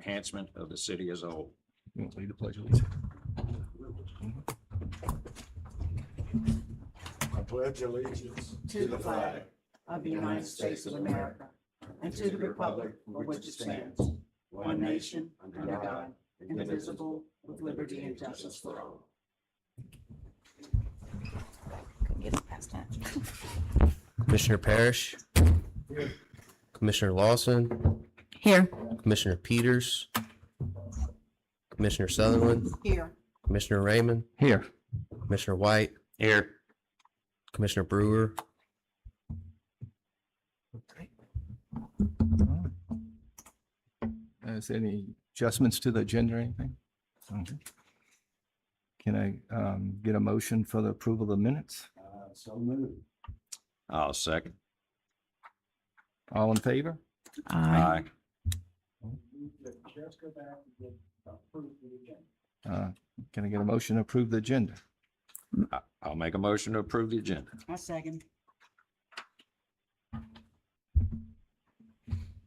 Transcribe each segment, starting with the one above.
enhancement of the city as a whole. You want to lead the pledge, Lisa? I pledge allegiance to the flag of the United States of America and to the republic for which it stands, one nation, under God, indivisible, with liberty and justice for all. Couldn't get it past that. Commissioner Parrish. Commissioner Lawson. Here. Commissioner Peters. Commissioner Sutherland. Here. Commissioner Raymond. Here. Commissioner White. Here. Commissioner Brewer. Is there any adjustments to the agenda or anything? Okay. Can I get a motion for the approval of the minutes? So moved. I'll second. All in favor? Aye. Just go back and get approved the agenda. Can I get a motion to approve the agenda? I'll make a motion to approve the agenda. I second. All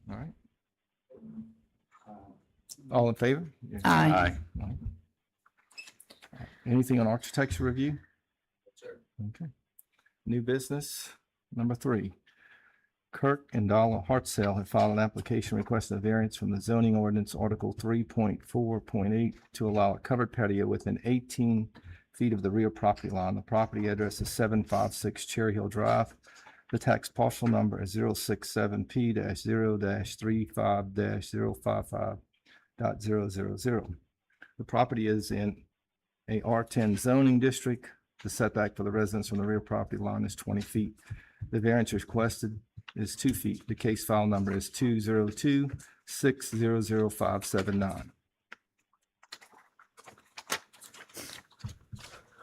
right. All in favor? Yeah. Aye. Anything on architecture review? Okay. New business, number 3. Kirk and Dalla Hartzell have filed an application requesting a variance from the zoning ordinance Article 3.4.8 to allow a covered patio within 18 feet of the rear property line. The property address is 756 Cherry Hill Drive. The tax parcel number is 067P-0-35-055.000. The property is in a R10 zoning district. The setback for the residents from the rear property line is 20 feet. The variance requested is 2 feet. The case file number is 202-600-579.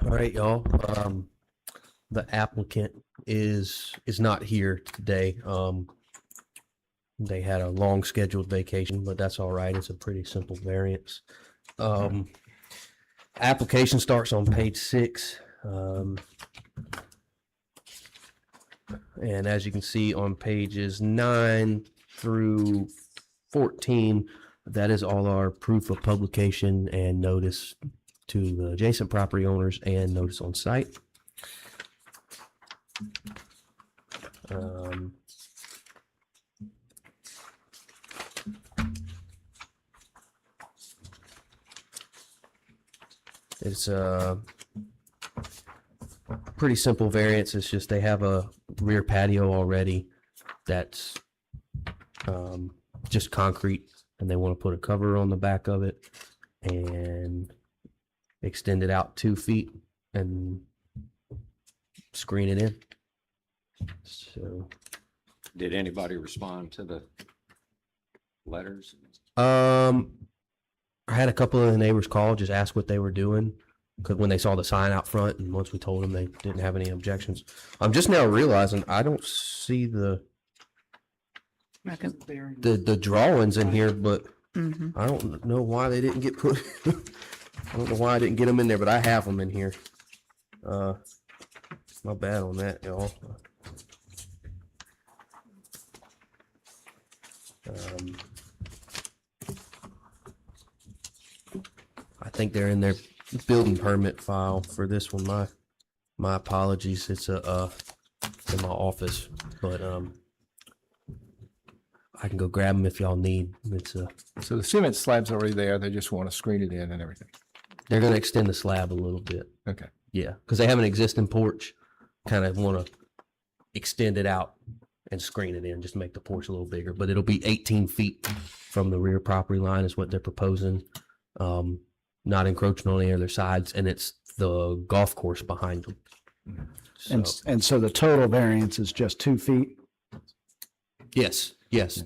All right, y'all. The applicant is not here today. They had a long scheduled vacation, but that's all right. It's a pretty simple variance. Application starts on page 6. And as you can see on pages 9 through 14, that is all our proof of publication and notice to the adjacent property owners and notice on site. It's a pretty simple variance. It's just they have a rear patio already that's just concrete, and they want to put a cover on the back of it and extend it out 2 feet and screen it in. So, Did anybody respond to the letters? I had a couple of the neighbors call, just ask what they were doing, because when they saw the sign out front, and once we told them, they didn't have any objections. I'm just now realizing I don't see the drawings in here, but I don't know why they didn't get put. I don't know why I didn't get them in there, but I have them in here. My bad on that, y'all. I think they're in their building permit file for this one. My apologies. It's in my office, but I can go grab them if y'all need. So the cement slab's already there. They just want to screen it in and everything. They're going to extend the slab a little bit. Okay. Yeah, because they have an existing porch. Kind of want to extend it out and screen it in, just make the porch a little bigger. But it'll be 18 feet from the rear property line is what they're proposing. Not encroaching on any other sides, and it's the golf course behind them. So, And so the total variance is just 2 feet? yes,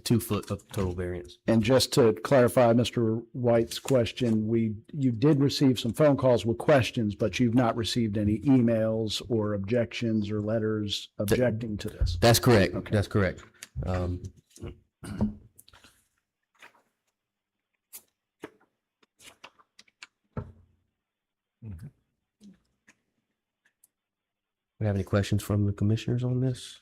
2 foot of total variance. And just to clarify Mr. White's question, you did receive some phone calls with questions, but you've not received any emails or objections or letters objecting to this? That's correct. Okay. That's correct. We have any questions from the commissioners on this?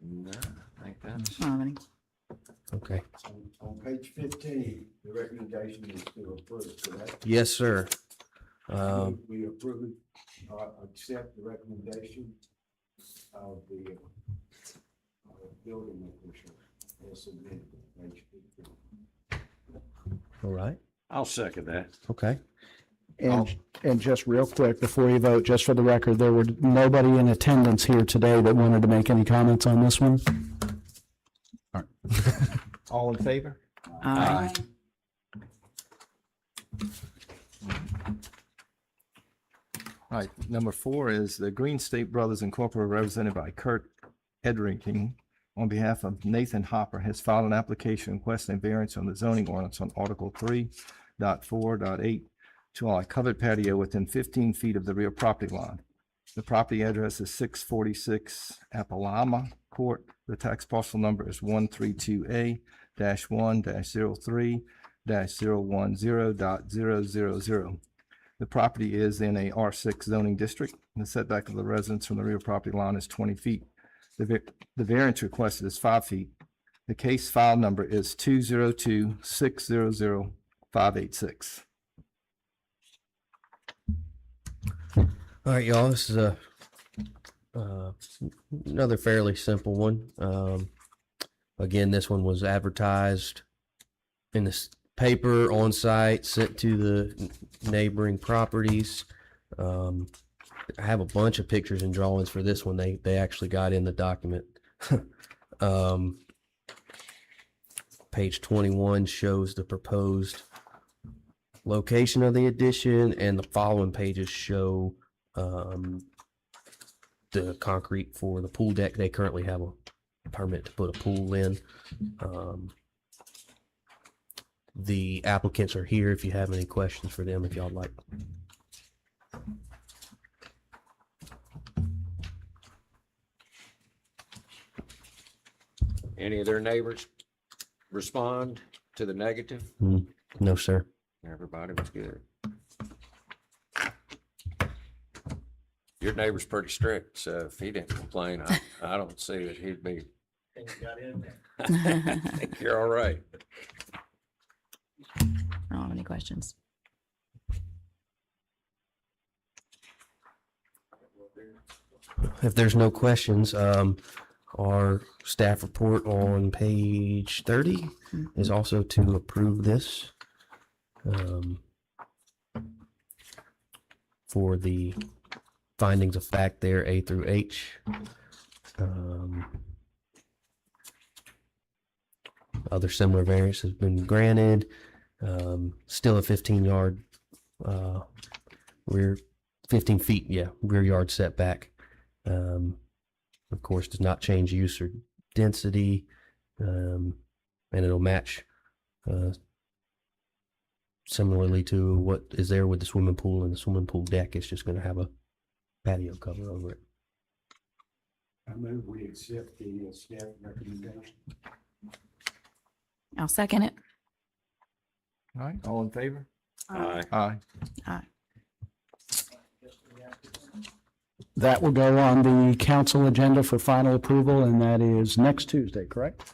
No, I think I don't have any. Okay. On page 15, the recommendation is to approve, correct? Yes, sir. Um, We approve, accept the recommendation of the building official as submitted, page 15. all right. I'll second that. Okay. And just real quick, before you vote, just for the record, there were nobody in attendance here today that wanted to make any comments on this one. All in favor? Aye. All right, number 4 is the Green State Brothers Incorporated, represented by Kurt Edrington, on behalf of Nathan Hopper, has filed an application requesting variance on the zoning ordinance on Article 3.4.8 to allow a covered patio within 15 feet of the rear property line. The property address is 646 Apalama Court. The tax parcel number is 132A-1-03-010.000. The property is in a R6 zoning district. The setback of the residence from the rear property line is 20 feet. The variance requested is 5 feet. The case file number is 202-600-586. All right, y'all, this is another fairly simple one. Again, this one was advertised in the paper on site, sent to the neighboring properties. I have a bunch of pictures and drawings for this one. They actually got in the document. Page 21 shows the proposed location of the addition, and the following pages show the concrete for the pool deck. They currently have a permit to put a pool in. The applicants are here if you have any questions for them, if y'all like. Any of their neighbors respond to the negative? No, sir. Everybody was good. Your neighbor's pretty strict, so if he didn't complain, I don't see that he'd be. I think you're all right. I don't have any questions. If there's no questions, our staff report on page 30 is also to approve this for the findings of fact there, A through H. Other similar variance has been granted. Still a 15-yard rear, 15 feet, rear yard setback. Of course, does not change use or density, and it'll match similarly to what is there with the swimming pool, and the swimming pool deck is just going to have a patio cover over it. I move we accept the staff recommendation. I'll second it. All right, all in favor? Aye. Aye. Aye. That will go on the council agenda for final approval, and that is next Tuesday, correct?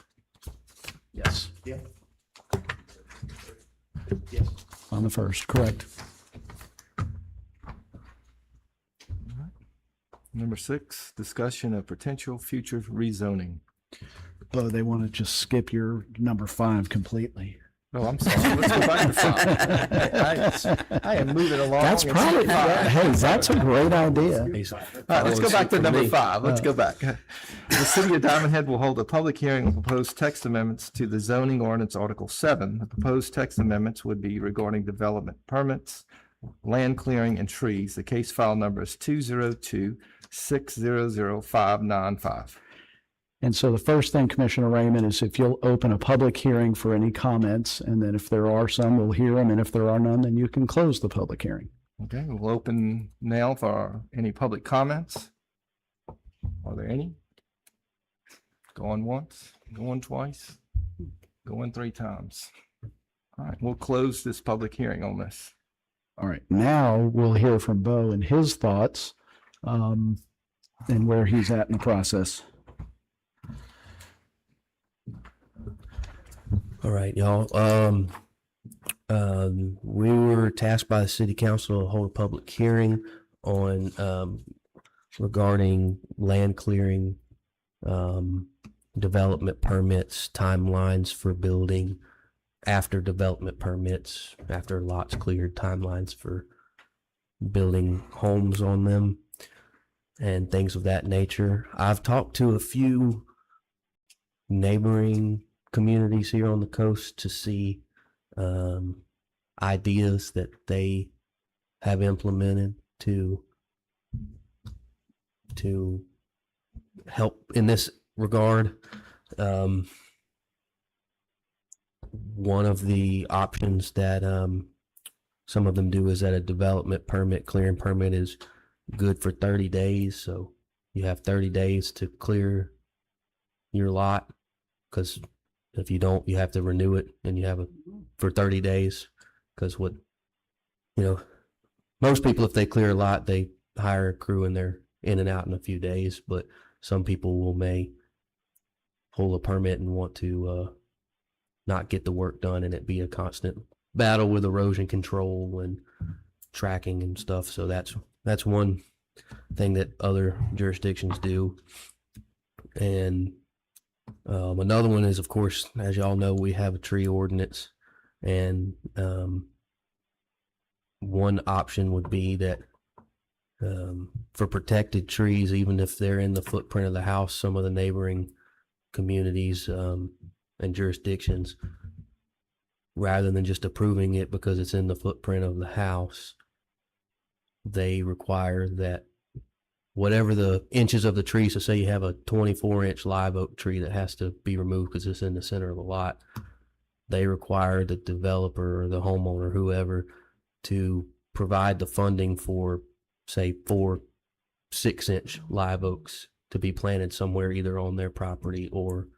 Yes. Yeah. On the 1st, correct. Number 6, discussion of potential future rezoning. Oh, they want to just skip your number 5 completely. Oh, I'm sorry. Let's go back to 5. I am moving along. That's It's probably, 5. hey, that's a great idea. All right, let's go back to number 5. Let's go back. The city of Diamondhead will hold a public hearing on proposed text amendments to the zoning ordinance Article 7. The proposed text amendments would be regarding development permits, land clearing, and trees. The case file number is 202-600-595. And so the first thing, Commissioner Raymond, is if you'll open a public hearing for any comments, and then if there are some, we'll hear them, and if there are none, then you can close the public hearing. Okay, we'll open now for any public comments. Are there any? Going once, going twice, going 3 times. All right, we'll close this public hearing on this. All right, now we'll hear from Bo and his thoughts, and where he's at in the process. All right, y'all. We were tasked by the city council to hold a public hearing on, regarding land clearing, development permits, timelines for building, after development permits, after lots cleared, timelines for building homes on them, and things of that nature. I've talked to a few neighboring communities here on the coast to see ideas that they have implemented to help in this regard. One of the options that some of them do is that a development permit, clearing permit, is good for 30 days. So you have 30 days to clear your lot, because if you don't, you have to renew it, and you have it for 30 days. Because most people, if they clear a lot, they hire a crew and they're in and out in a few days. But some people may hold a permit and want to not get the work done, and it be a constant battle with erosion control and tracking and stuff. So that's one thing that other jurisdictions do. And another one is, of course, as y'all know, we have a tree ordinance, and one option would be that for protected trees, even if they're in the footprint of the house, some of the neighboring communities and jurisdictions, rather than just approving it because it's in the footprint of the house, they require that whatever the inches of the tree, so say you have a 24-inch live oak tree that has to be removed because it's in the center of the lot, they require the developer or the homeowner, whoever, to provide the funding for, say, 4 6-inch live oaks to be planted somewhere, either on their property or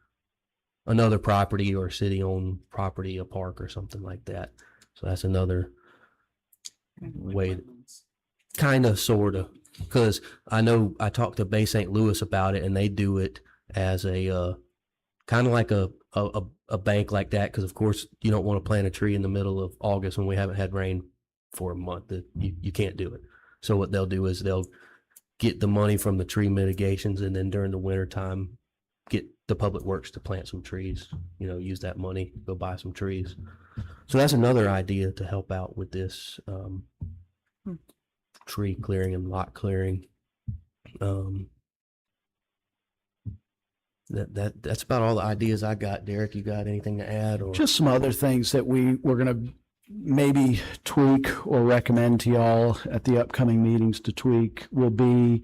another property or city-owned property, a park or something like that. So that's another way, kind of, sort of, because I know I talked to Bay St. Louis about it, and they do it as a kind of like a bank like that, because of course you don't want to plant a tree in the middle of August when we haven't had rain for a month. You can't do it. So what they'll do is they'll get the money from the tree mitigations, and then during the winter time get the public works to plant some trees, use that money, go buy some trees. So that's another idea to help out with this tree clearing and lot clearing. That's about all the ideas I got. Derek, you got anything to add? Or Just some other things that we're going to maybe tweak or recommend to y'all at the upcoming meetings to tweak will be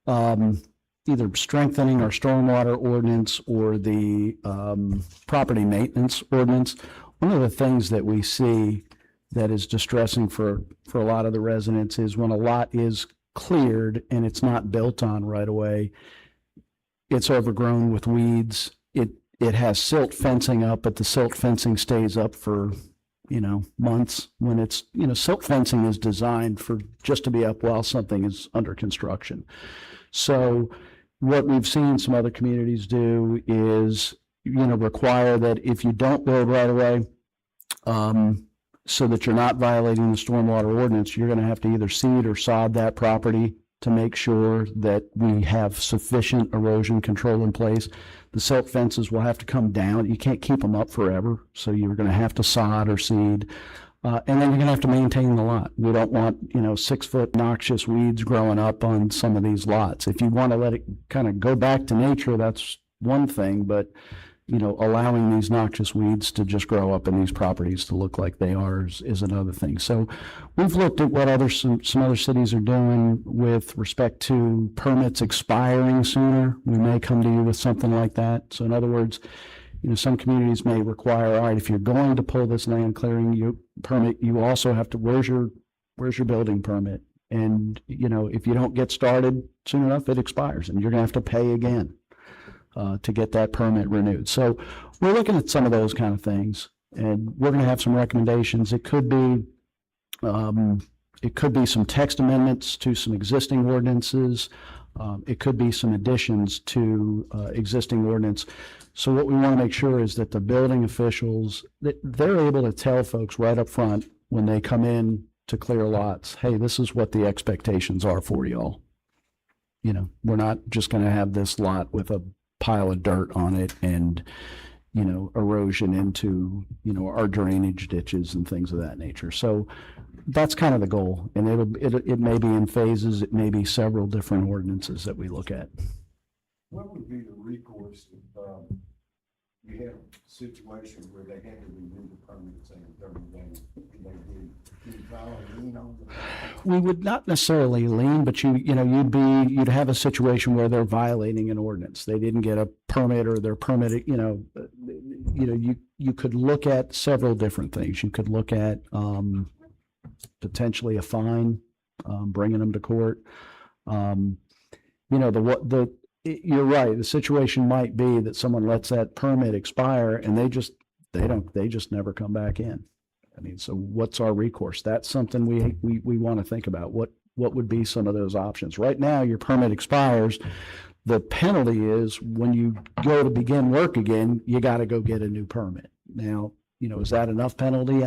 either strengthening our stormwater ordinance or the property maintenance ordinance. One of the things that we see that is distressing for a lot of the residents is when a lot is cleared and it's not built on right away, it's overgrown with weeds. It has silt fencing up, but the silt fencing stays up for months, when it's, silt fencing is designed for just to be up while something is under construction. So what we've seen some other communities do is, require that if you don't build right away, so that you're not violating the stormwater ordinance, you're going to have to either seed or sod that property to make sure that we have sufficient erosion control in place. The silt fences will have to come down. You can't keep them up forever, so you're going to have to sod or seed. And then you're going to have to maintain the lot. We don't want, 6-foot noxious weeds growing up on some of these lots. If you want to let it kind of go back to nature, that's one thing, but allowing these noxious weeds to just grow up in these properties to look like they are is another thing. So we've looked at what some other cities are doing with respect to permits expiring sooner. We may come to you with something like that. So in other words, some communities may require, all right, if you're going to pull this land clearing permit, you also have to, where's your building permit? And, if you don't get started soon enough, it expires and you're going to have to pay again to get that permit renewed. So we're looking at some of those kind of things, and we're going to have some recommendations. It could be some text amendments to some existing ordinances. It could be some additions to existing ordinance. So what we want to make sure is that the building officials, that they're able to tell folks right up front when they come in to clear lots, hey, this is what the expectations are for y'all. You know, we're not just going to have this lot with a pile of dirt on it and, you know, erosion into, you know, our drainage ditches and things of that nature. So that's kind of the goal. And it may be in phases, it may be several different ordinances that we look at. What would be the recourse if, you had a situation where they had to renew the permit, say in 30 days, and they did, can you file a lien on them? We would not necessarily lien, but you'd have a situation where they're violating an ordinance. They didn't get a permit or they're permitted, you could look at several different things. You could look at, potentially a fine, bringing them to court. You're right. The situation might be that someone lets that permit expire and they just never come back in. I mean, so what's our recourse? That's something we want to think about. What would be some of those options? Right now, your permit expires. The penalty is when you go to begin work again, you got to go get a new permit. Now, you know, is that enough penalty?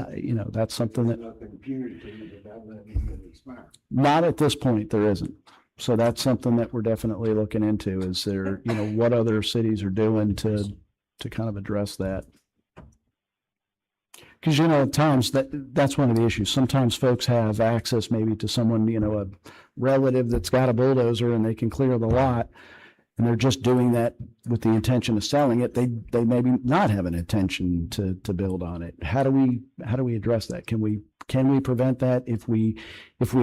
That's something that Nothing punitive without letting it expire. not at this point, there isn't. So that's something that we're definitely looking into. Is there, what other cities are doing to kind of address that? Because, at times that's one of the issues. Sometimes folks have access maybe to someone, a relative that's got a bulldozer and they can clear the lot. And they're just doing that with the intention of selling it. They maybe not have an intention to build on it. How do we address that? Can we prevent that? If we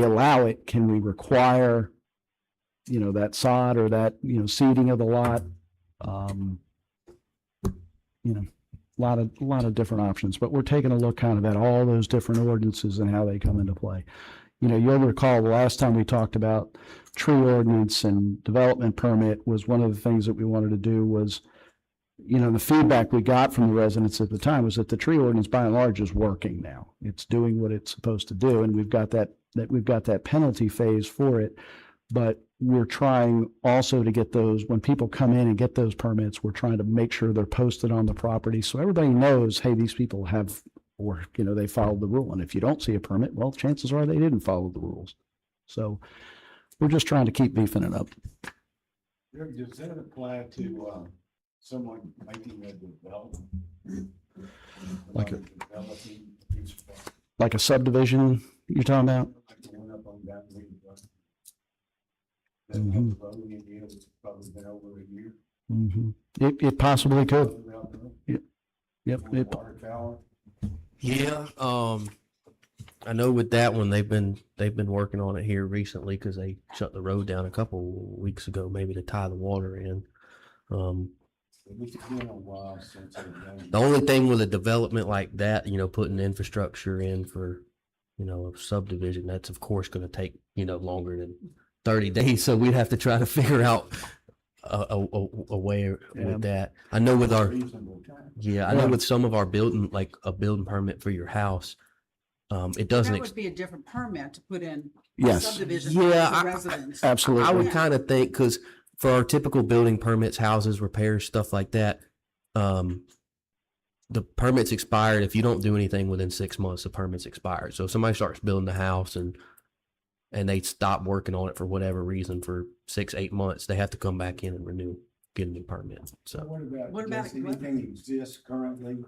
allow it, can we require, that sod or that, seeding of the lot? A lot of different options, but we're taking a look kind of at all those different ordinances and how they come into play. You'll recall the last time we talked about tree ordinance and development permit was one of the things that we wanted to do was, the feedback we got from the residents at the time was that the tree ordinance by and large is working now. It's doing what it's supposed to do. And we've got that penalty phase for it, but we're trying also to get those, when people come in and get those permits, we're trying to make sure they're posted on the property. So everybody knows, hey, these people have, or, they followed the rule. And if you don't see a permit, well, chances are they didn't follow the rules. So we're just trying to keep beefing it up. Does that apply to, someone making a development? Developing these, Like a subdivision you're talking about? like the one up on Diamondhead. Mhm. That road in the end, it's probably been over a year. Mm-hmm. It possibly could. Yep. Water tower. Yeah, I know with that one, they've been working on it here recently because they shut the road down a couple weeks ago, maybe to tie the water in. It's been a while since they've done. The only thing with a development like that, putting infrastructure in for, a subdivision, that's of course going to take, longer than 30 days. So we'd have to try to figure out a way with that. I know with our, Reasonable time. I know with some of our building, like a building permit for your house, it doesn't. That would be a different permit to put in Yes. subdivision Yeah, for I- residents. Absolutely. I would kind of think, because for our typical building permits, houses, repairs, stuff like that, the permit's expired. If you don't do anything within 6 months, the permit's expired. So if somebody starts building the house and they stop working on it for whatever reason for 6-8 months, they have to come back in and get a new permit. So So what about, does anything exist currently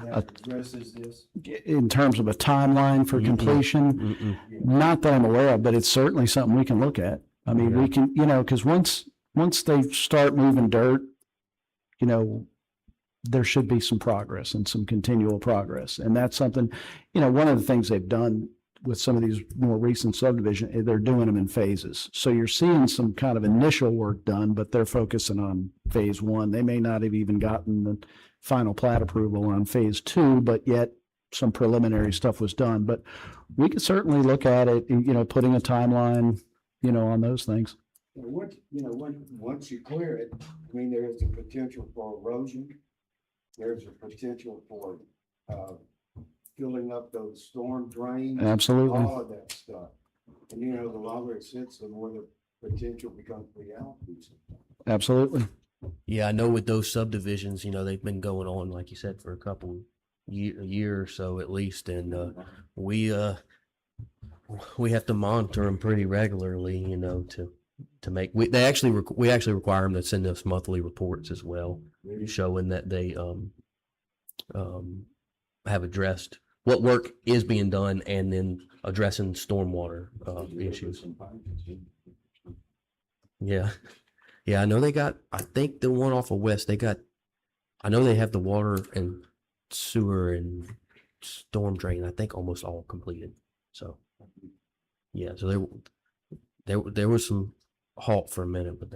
that addresses this? In terms of a timeline for completion, mm-mm. not that I'm aware of, but it's certainly something we can look at. I mean, we can, because once they start moving dirt, there should be some progress and some continual progress. And that's something, one of the things they've done with some of these more recent subdivision, they're doing them in phases. So you're seeing some kind of initial work done, but they're focusing on phase one. They may not have even gotten the final plat approval on phase two, but yet some preliminary stuff was done. But we could certainly look at it, putting a timeline, on those things. Once you clear it, there is a potential for erosion. There's a potential for, filling up those storm drains. Absolutely. All of that stuff. And the longer it sits, the more the potential becomes reality. Absolutely. Yeah, I know with those subdivisions, they've been going on, like you said, for a year or so at least, and we have to monitor them pretty regularly, to make we actually require them to send us monthly reports as well, showing that they have addressed what work is being done and then addressing stormwater issues. Yeah. Yeah, I know I think the one off of West, I know they have the water and sewer and storm drain, I think almost all completed. So, yeah, so there was some halt for a minute, but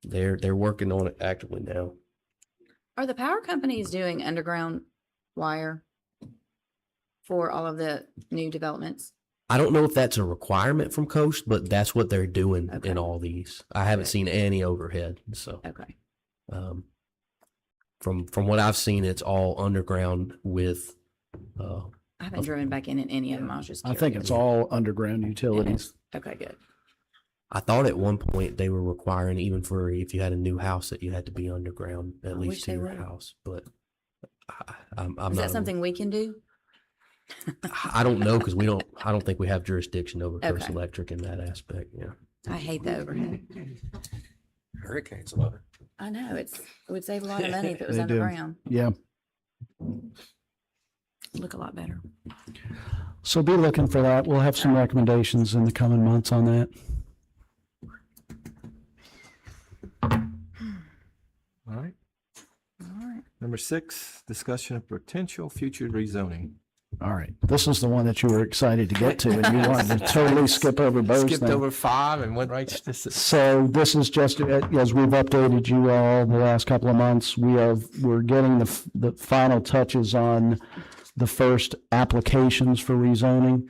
they're working on it actively now. Are the power companies doing underground wire for all of the new developments? I don't know if that's a requirement from Coast, but that's what they're doing Okay. in all these. I haven't seen any overhead, so. Okay. From what I've seen, it's all underground with. I haven't driven back in any of them. I was just I curious. think it's all underground utilities. Okay, good. I thought at one point they were requiring even for if you had a new house that you had to be underground at I wish least to they your would. house, but I'm Is not. that something we can do? I don't know because I don't think we have jurisdiction over Coast Okay. Electric in that aspect. Yeah. I hate the overhead. Hurricanes love it. I know it would save a lot of money if it was They do. underground. Yeah. Look a lot better. So be looking for that. We'll have some recommendations in the coming months on that. All right. All right. Number 6, discussion of potential future rezoning. All right. This is the one that you were excited to get to, and you wanted to totally skip over Bo's Skipped thing. over 5 and went right to this. So this is just, as we've updated you all the last couple of months, we're getting the final touches on the first applications for rezoning.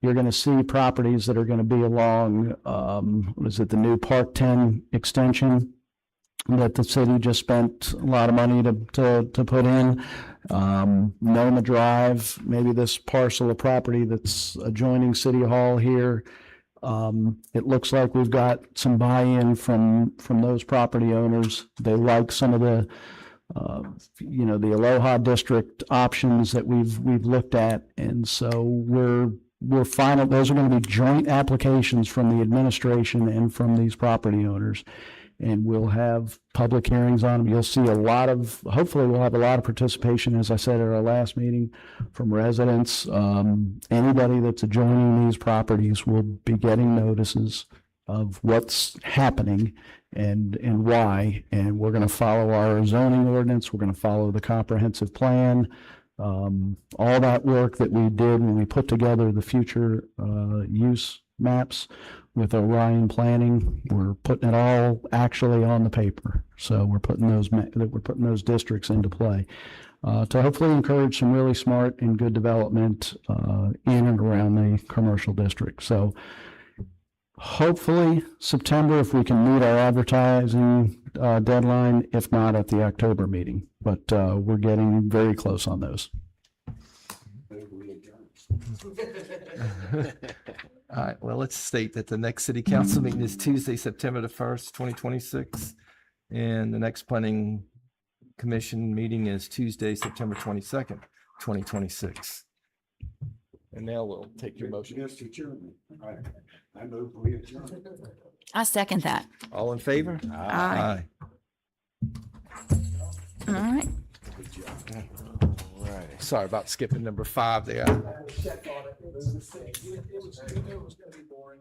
You're going to see properties that are going to be along, the new Park 10 extension that the city just spent a lot of money to put in. Noma Drive, maybe this parcel of property that's adjoining City Hall here. It looks like we've got some buy-in from those property owners. They like some of the the Aloha District options that we've looked at, and so we're final. Those are going to be joint applications from the administration and from these property owners, and we'll have public hearings on them. You'll see hopefully we'll have a lot of participation, as I said at our last meeting, from residents. Anybody that's adjoining these properties will be getting notices of what's happening and why, and we're going to follow our zoning ordinance. We're going to follow the comprehensive plan. All that work that we did when we put together the future use maps with Orion Planning, we're putting it all actually on the paper. So we're putting those districts into play to hopefully encourage some really smart and good development in and around the commercial district. So hopefully September, if we can meet our advertising deadline, if not at the October meeting, but we're getting very close on those. All right, well, let's state that the next city council meeting is Tuesday, September the 1st, 2026. And the next planning commission meeting is Tuesday, September 22nd, 2026. And now we'll take your motion. Mr. Chairman, I move we adjourn. I second that. All in favor? Aye. All right. All right. Sorry about skipping number 5 there. Check on it. It was gonna be boring.